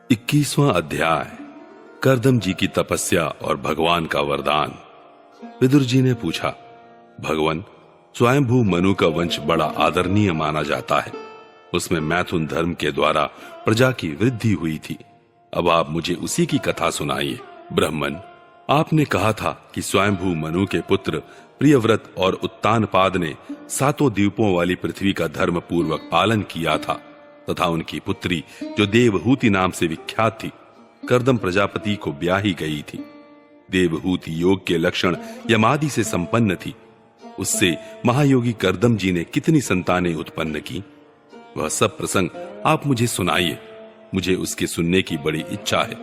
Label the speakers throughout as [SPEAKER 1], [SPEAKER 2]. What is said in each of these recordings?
[SPEAKER 1] 21वां अध्याय। कर्दम जी की तपस्या और भगवान का वरदान। विदुर जी ने पूछा, भगवान, स्वयंभू मनु का वंश बड़ा आदरणीय माना जाता है। उसमें मैथुन धर्म के द्वारा प्रजा की वृद्धि हुई थी। अब आप मुझे उसी की कथा सुनाइए। ब्राह्मण, आपने कहा था कि स्वयंभू मनु के पुत्र प्रियव्रत और उत्तानपाद ने 7 द्वीपों वाली पृथ्वी का धर्म पूर्वक पालन किया था तथा उनकी पुत्री, जो देवहूति नाम से विख्यात थी, कर्दम प्रजापति को ब्याही गई थी। देवहूति योग के लक्षण यमादि से संपन्न थी। उससे महायोगी कर्दम जी ने कितनी संतानें उत्पन्न की, वह सब प्रसंग आप मुझे सुनाइए। मुझे उसके सुनने की बड़ी इच्छा है।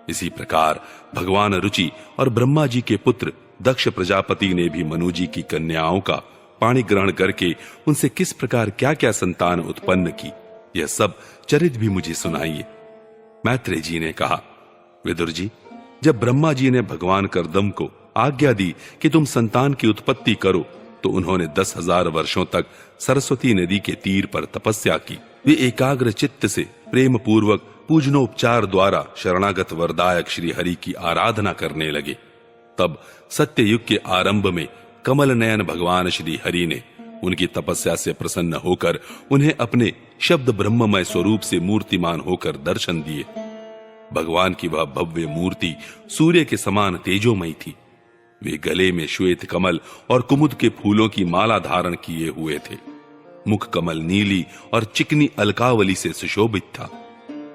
[SPEAKER 1] इसी प्रकार भगवान रुचि और ब्रह्मा जी के पुत्र दक्ष प्रजापति ने भी मनु जी की कन्याओं का पाणी ग्रहण करके उनसे किस प्रकार क्या क्या संतान उत्पन्न की, यह सब चरित भी मुझे सुनाइए। मैत्रेय जी ने कहा, विदुर जी, जब ब्रह्मा जी ने भगवान कर्दम को आज्ञा दी कि तुम संतान की उत्पत्ति करो, तो उन्होंने 10,000 वर्षों तक सरस्वती नदी के तीर पर तपस्या की। वे एकाग्र चित्त से प्रेम पूर्वक पूजनोपचार द्वारा शरणागत वरदायक श्री हरि की आराधना करने लगे। तब सत्ययुग के आरंभ में कमल नयन भगवान श्री हरि ने उनकी तपस्या से प्रसन्न होकर उन्हें अपने शब्द ब्रह्ममय स्वरूप से मूर्तिमान होकर दर्शन दिए। भगवान की वह भव्य मूर्ति सूर्य के समान तेजोमयी थी। वे गले में श्वेत कमल और कुमुद के फूलों की माला धारण किए हुए थे। मुख कमल नीली और चिकनी अलकावली से सुशोभित था।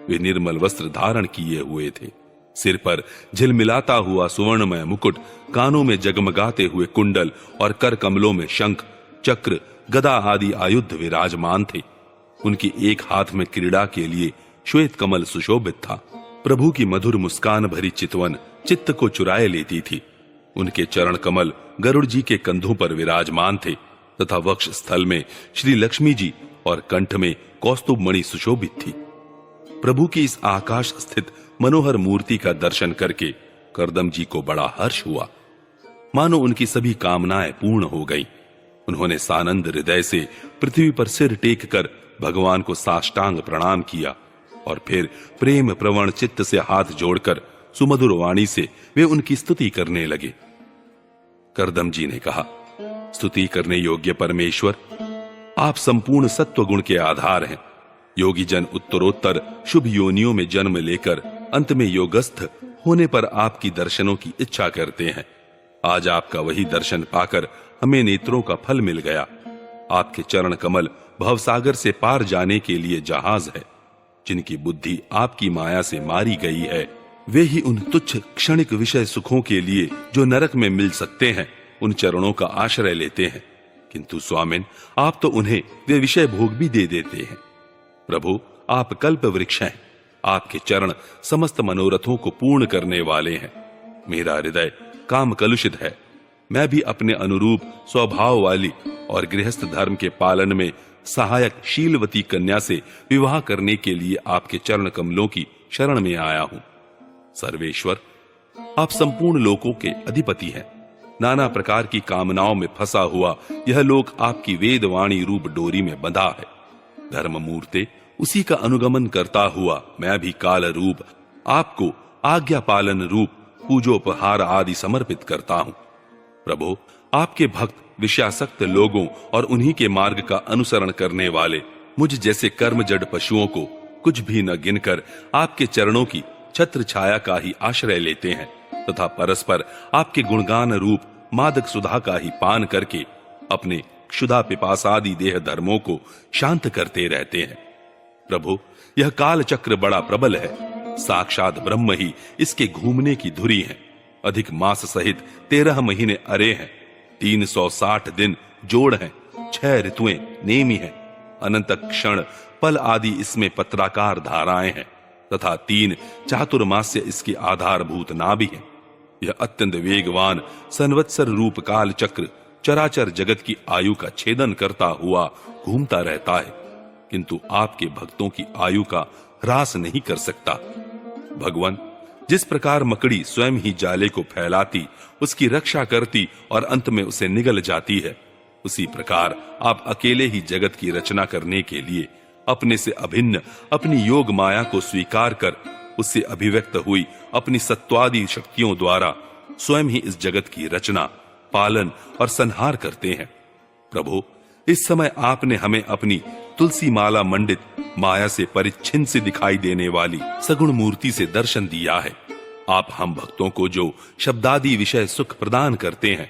[SPEAKER 1] वे निर्मल वस्त्र धारण किए हुए थे। सिर पर झिलमिलाता हुआ सुवर्णमय मुकुट, कानों में जगमगाते हुए कुंडल और कर कमलों में शंख, चक्र, गदा आदि आयुध विराजमान थे। उनकी एक हाथ में क्रीड़ा के लिए श्वेत कमल सुशोभित था। प्रभु की मधुर मुस्कान भरी चितवन चित्त को चुराए लेती थी। उनके चरण कमल गरुड़ जी के कंधों पर विराजमान थे तथा वक्ष स्थल में श्री लक्ष्मी जी और कंठ में कौस्तुभ मणि सुशोभित थी। प्रभु की इस आकाश स्थित मनोहर मूर्ति का दर्शन करके कर्दम जी को बड़ा हर्ष हुआ, मानो उनकी सभी कामनाएं पूर्ण हो गईं। उन्होंने सानंद हृदय से पृथ्वी पर सिर टेक कर भगवान को साष्टांग प्रणाम किया और फिर प्रेम प्रवण चित्त से हाथ जोड़कर सुमधुर वाणी से वे उनकी स्तुति करने लगे। कर्दम जी ने कहा, स्तुति करने योग्य परमेश्वर, आप संपूर्ण सत्व गुण के आधार हैं। योगी जन उत्तरोत्तर शुभ योनियों में जन्म लेकर अंत में योगस्थ होने पर आपकी दर्शनों की इच्छा करते हैं। आज आपका वही दर्शन पाकर हमें नेत्रों का फल मिल गया। आपके चरण कमल भवसागर से पार जाने के लिए जहाज है। जिनकी बुद्धि आपकी माया से मारी गई है, वे ही उन तुच्छ क्षणिक विषय सुखों के लिए जो नरक में मिल सकते हैं, उन चरणों का आश्रय लेते हैं। किंतु स्वामिन, आप तो उन्हें वे विषय भोग भी दे देते हैं। प्रभु, आप कल्प वृक्ष हैं। आपके चरण समस्त मनोरथों को पूर्ण करने वाले हैं। मेरा हृदय काम कलुषित है। मैं भी अपने अनुरूप स्वभाव वाली और गृहस्थ धर्म के पालन में सहायक शीलवती कन्या से विवाह करने के लिए आपके चरण कमलों की शरण में आया हूं। सर्वेश्वर, आप संपूर्ण लोकों के अधिपति हैं। नाना प्रकार की कामनाओं में फंसा हुआ यह लोक आपकी वेदवाणी रूप डोरी में बंधा है। धर्म मूर्ते, उसी का अनुगमन करता हुआ मैं भी काल रूप आपको आज्ञा पालन रूप पूजोपहार आदि समर्पित करता हूं। प्रभु, आपके भक्त विषयासक्त लोगों और उन्हीं के मार्ग का अनुसरण करने वाले मुझ जैसे कर्म जड़ पशुओं को कुछ भी न गिनकर आपके चरणों की छत्र छाया का ही आश्रय लेते हैं तथा परस्पर आपके गुणगान रूप मादक सुधा का ही पान करके अपने क्षुधा पिपासादि देह धर्मों को शांत करते रहते हैं। प्रभु, यह काल चक्र बड़ा प्रबल है। साक्षात ब्रह्म ही इसके घूमने की धुरी है। अधिक मास सहित 13 महीने अरे हैं। 360 दिन जोड़ हैं। 6 ऋतुएं नेमी हैं। अनंत क्षण पल आदि इसमें पत्राकार धाराएं हैं तथा 3 चातुर्मास्य इसके आधारभूत नाभि हैं। यह अत्यंत वेगवान संवत्सर रूप काल चक्र चराचर जगत की आयु का छेदन करता हुआ घूमता रहता है, किंतु आपके भक्तों की आयु का ह्रास नहीं कर सकता। भगवान, जिस प्रकार मकड़ी स्वयं ही जाले को फैलाती, उसकी रक्षा करती और अंत में उसे निगल जाती है, उसी प्रकार आप अकेले ही जगत की रचना करने के लिए अपने से अभिन्न अपनी योग माया को स्वीकार कर उससे अभिव्यक्त हुई अपनी सत्वादि शक्तियों द्वारा स्वयं ही इस जगत की रचना, पालन और संहार करते हैं। प्रभु, इस समय आपने हमें अपनी तुलसी माला मंडित, माया से परिच्छिन्न से दिखाई देने वाली सगुण मूर्ति से दर्शन दिया है। आप हम भक्तों को जो शब्दादि विषय सुख प्रदान करते हैं,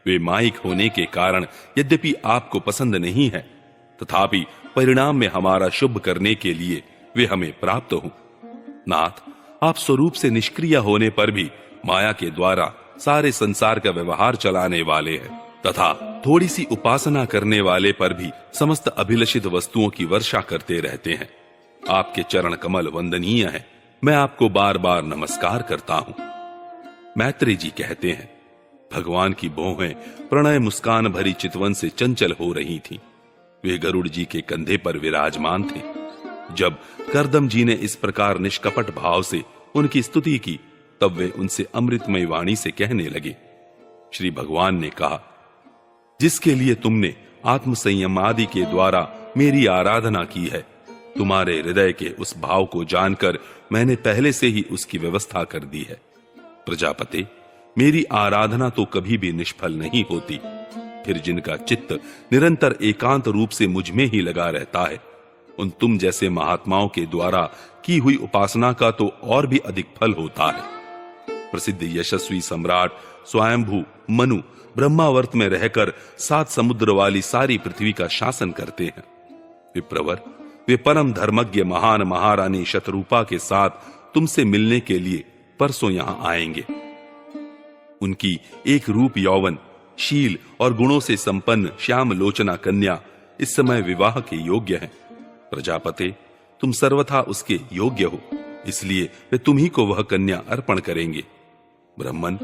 [SPEAKER 1] वे माइक होने के कारण यद्यपि आपको पसंद नहीं है, तथापि परिणाम में हमारा शुभ करने के लिए वे हमें प्राप्त हों। नाथ, आप स्वरूप से निष्क्रिय होने पर भी माया के द्वारा सारे संसार का व्यवहार चलाने वाले हैं, तथा थोड़ी सी उपासना करने वाले पर भी समस्त अभिलषित वस्तुओं की वर्षा करते रहते हैं। आपके चरण कमल वंदनीय है, मैं आपको बार बार नमस्कार करता हूं। मैत्रेय जी कहते हैं, भगवान की भौहें प्रणय मुस्कान भरी चितवन से चंचल हो रही थीं। वे गरुड़ जी के कंधे पर विराजमान थे। जब कर्दम जी ने इस प्रकार निष्कपट भाव से उनकी स्तुति की, तब वे उनसे अमृतमय वाणी से कहने लगे। श्री भगवान ने कहा, जिसके लिए तुमने आत्म संयम आदि के द्वारा मेरी आराधना की है, तुम्हारे हृदय के उस भाव को जानकर मैंने पहले से ही उसकी व्यवस्था कर दी है। प्रजापते, मेरी आराधना तो कभी भी निष्फल नहीं होती। फिर जिनका चित्त निरंतर एकांत रूप से मुझ में ही लगा रहता है, उन तुम जैसे महात्माओं के द्वारा की हुई उपासना का तो और भी अधिक फल होता है। प्रसिद्ध यशस्वी सम्राट स्वयंभू मनु ब्रह्मावर्त में रहकर 7 समुद्र वाली सारी पृथ्वी का शासन करते हैं। विप्रवर, वे परम धर्मज्ञ महान महारानी शतरूपा के साथ तुमसे मिलने के लिए परसों यहां आएंगे। उनकी एक रूप यौवन, शील और गुणों से संपन्न श्याम लोचना कन्या इस समय विवाह के योग्य है। प्रजापते, तुम सर्वथा उसके योग्य हो, इसलिए वे तुम्ही को वह कन्या अर्पण करेंगे। ब्राह्मण,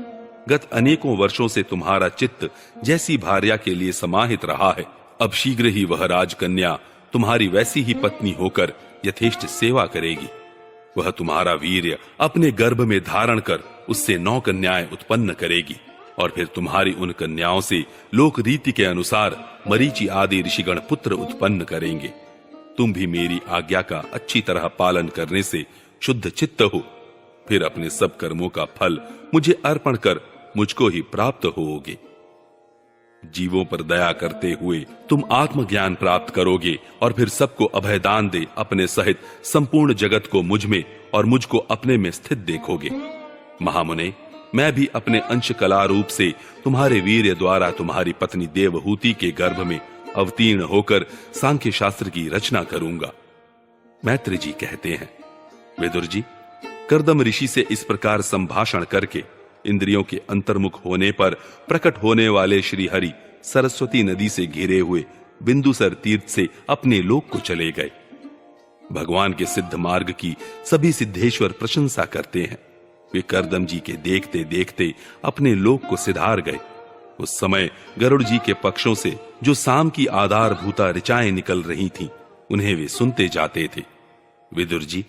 [SPEAKER 1] गत अनेकों वर्षों से तुम्हारा चित्त जैसी भार्या के लिए समाहित रहा है, अब शीघ्र ही वह राजकन्या तुम्हारी वैसी ही पत्नी होकर यथेष्ट सेवा करेगी। वह तुम्हारा वीर्य अपने गर्भ में धारण कर उससे 9 कन्याएं उत्पन्न करेगी, और फिर तुम्हारी उन कन्याओं से लोक रीति के अनुसार मरीचि आदि ऋषिगण पुत्र उत्पन्न करेंगे। तुम भी मेरी आज्ञा का अच्छी तरह पालन करने से शुद्ध चित्त हो, फिर अपने सब कर्मों का फल मुझे अर्पण कर मुझको ही प्राप्त होोगे। जीवों पर दया करते हुए तुम आत्मज्ञान प्राप्त करोगे, और फिर सबको अभयदान दे अपने सहित संपूर्ण जगत को मुझ में और मुझको अपने में स्थित देखोगे। महामुने, मैं भी अपने अंश कला रूप से तुम्हारे वीर्य द्वारा तुम्हारी पत्नी देवहूति के गर्भ में अवतीर्ण होकर सांख्य शास्त्र की रचना करूंगा। मैत्रेय जी कहते हैं, विदुर जी, कर्दम ऋषि से इस प्रकार संभाषण करके इंद्रियों के अंतर्मुख होने पर प्रकट होने वाले श्री हरि सरस्वती नदी से घिरे हुए बिंदुसर तीर्थ से अपने लोक को चले गए। भगवान के सिद्ध मार्ग की सभी सिद्धेश्वर प्रशंसा करते हैं। वे कर्दम जी के देखते देखते अपने लोक को सिधार गए। उस समय गरुड़ जी के पक्षों से जो साम की आधारभूता ऋचाएं निकल रही थीं, उन्हें वे सुनते जाते थे। विदुर जी,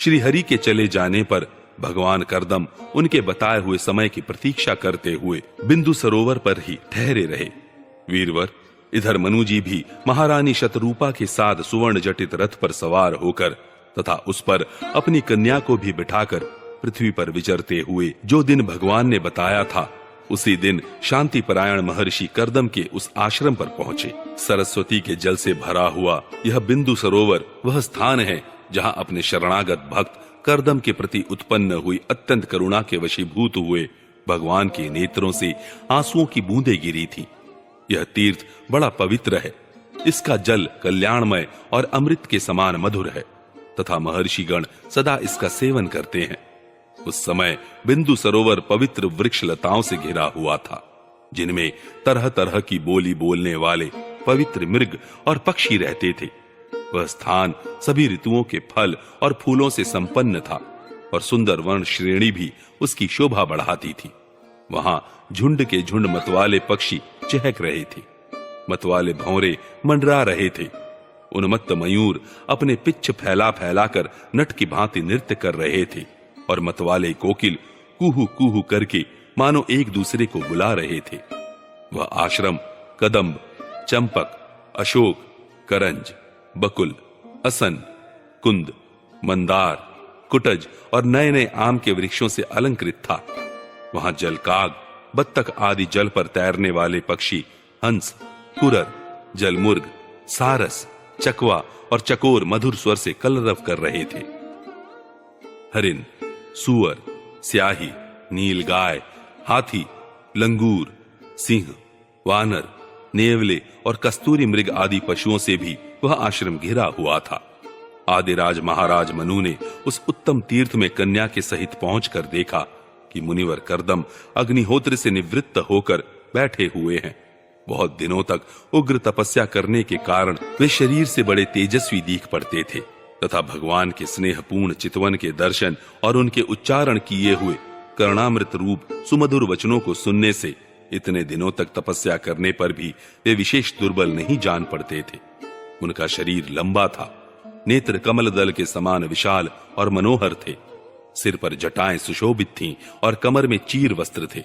[SPEAKER 1] श्री हरि के चले जाने पर भगवान कर्दम उनके बताए हुए समय की प्रतीक्षा करते हुए बिंदु सरोवर पर ही ठहरे रहे। वीरवर, इधर मनु जी भी महारानी शतरूपा के साथ सुवर्ण जटित रथ पर सवार होकर तथा उस पर अपनी कन्या को भी बिठाकर पृथ्वी पर विचरते हुए जो दिन भगवान ने बताया था, उसी दिन शांति परायण महर्षि कर्दम के उस आश्रम पर पहुंचे। सरस्वती के जल से भरा हुआ यह बिंदु सरोवर वह स्थान है जहां अपने शरणागत भक्त कर्दम के प्रति उत्पन्न हुई अत्यंत करुणा के वशीभूत हुए भगवान के नेत्रों से आंसुओं की बूंदें गिरी थी। यह तीर्थ बड़ा पवित्र है। इसका जल कल्याणमय और अमृत के समान मधुर है तथा महर्षिगण सदा इसका सेवन करते हैं। उस समय बिंदु सरोवर पवित्र वृक्ष लताओं से घिरा हुआ था, जिनमें तरह तरह की बोली बोलने वाले पवित्र मृग और पक्षी रहते थे। वह स्थान सभी ऋतुओं के फल और फूलों से संपन्न था और सुंदर वर्ण श्रेणी भी उसकी शोभा बढ़ाती थी। वहां झुंड के झुंड मतवाले पक्षी चहक रहे थे, मतवाले भौरे मंडरा रहे थे। उन्मत्त मयूर अपने पिच्छ फैला फैलाकर नट की भांति नृत्य कर रहे थे और मतवाले कोकिल कुहू कुहू करके मानो एक दूसरे को बुला रहे थे। वह आश्रम कदम्ब, चंपक, अशोक, करंज, बकुल, असन, कुंद, मंदार, कुटज और नए नए आम के वृक्षों से अलंकृत था। वहां जलकाग, बत्तख आदि जल पर तैरने वाले पक्षी, हंस, कुरर, जलमुर्ग, सारस, चकवा और चकोर मधुर स्वर से कलरव कर रहे थे। हरिन, सूअर, स्याही, नीलगाय, हाथी, लंगूर, सिंह, वानर, नेवले और कस्तूरी मृग आदि पशुओं से भी वह आश्रम घिरा हुआ था। आदिराज महाराज मनु ने उस उत्तम तीर्थ में कन्या के सहित पहुंचकर देखा कि मुनिवर कर्दम अग्निहोत्र से निवृत्त होकर बैठे हुए हैं। बहुत दिनों तक उग्र तपस्या करने के कारण वे शरीर से बड़े तेजस्वी दिख पड़ते थे तथा भगवान के स्नेहपूर्ण चितवन के दर्शन और उनके उच्चारण किए हुए कर्णामृत रूप सुमधुर वचनों को सुनने से इतने दिनों तक तपस्या करने पर भी वे विशेष दुर्बल नहीं जान पड़ते थे। उनका शरीर लंबा था, नेत्र कमल दल के समान विशाल और मनोहर थे, सिर पर जटाएं सुशोभित थीं और कमर में चीर वस्त्र थे।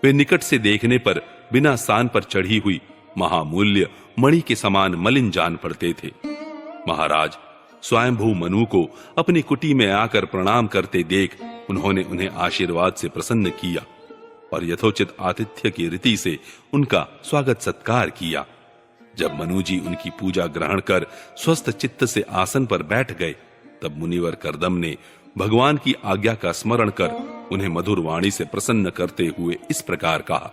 [SPEAKER 1] वे निकट से देखने पर बिना सान पर चढ़ी हुई महामूल्य मणि के समान मलिन जान पड़ते थे। महाराज स्वयंभू मनु को अपनी कुटी में आकर प्रणाम करते देख उन्होंने उन्हें आशीर्वाद से प्रसन्न किया और यथोचित आतिथ्य की रीति से उनका स्वागत सत्कार किया। जब मनु जी उनकी पूजा ग्रहण कर स्वस्थ चित्त से आसन पर बैठ गए, तब मुनिवर कर्दम ने भगवान की आज्ञा का स्मरण कर उन्हें मधुर वाणी से प्रसन्न करते हुए इस प्रकार कहा,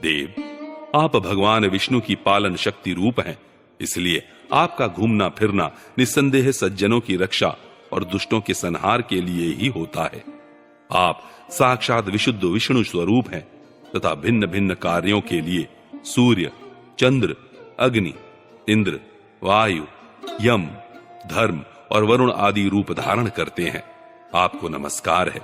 [SPEAKER 1] देव, आप भगवान विष्णु की पालन शक्ति रूप हैं, इसलिए आपका घूमना फिरना निस्संदेह सज्जनों की रक्षा और दुष्टों के संहार के लिए ही होता है। आप साक्षात विशुद्ध विष्णु स्वरूप हैं तथा भिन्न भिन्न कार्यों के लिए सूर्य, चंद्र, अग्नि, इंद्र, वायु, यम, धर्म और वरुण आदि रूप धारण करते हैं। आपको नमस्कार है।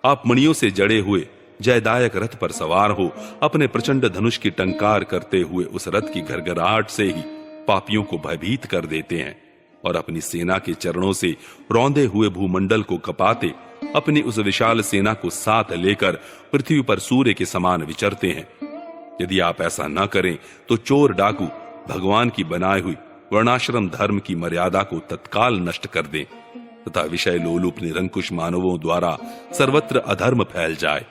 [SPEAKER 1] आप मणियों से जड़े हुए जयदायक रथ पर सवार हो अपने प्रचंड धनुष की टंकार करते हुए उस रथ की घरघराहट से ही पापियों को भयभीत कर देते हैं और अपनी सेना के चरणों से रौंदे हुए भूमंडल को कपाते अपनी उस विशाल सेना को साथ लेकर पृथ्वी पर सूर्य के समान विचरते हैं। यदि आप ऐसा न करें तो चोर डाकू भगवान की बनाई हुई वर्णाश्रम धर्म की मर्यादा को तत्काल नष्ट कर दें तथा विषय लोलुप निरंकुश मानवों द्वारा सर्वत्र अधर्म फैल जाए।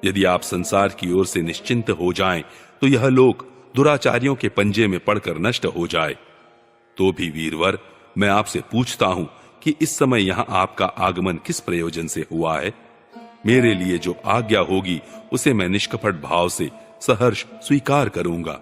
[SPEAKER 1] यदि आप संसार की ओर से निश्चिंत हो जाएं, तो यह लोक दुराचारियों के पंजे में पड़कर नष्ट हो जाए। तो भी वीरवर, मैं आपसे पूछता हूं कि इस समय यहां आपका आगमन किस प्रयोजन से हुआ है? मेरे लिए जो आज्ञा होगी उसे मैं निष्कपट भाव से सहर्ष स्वीकार करूंगा।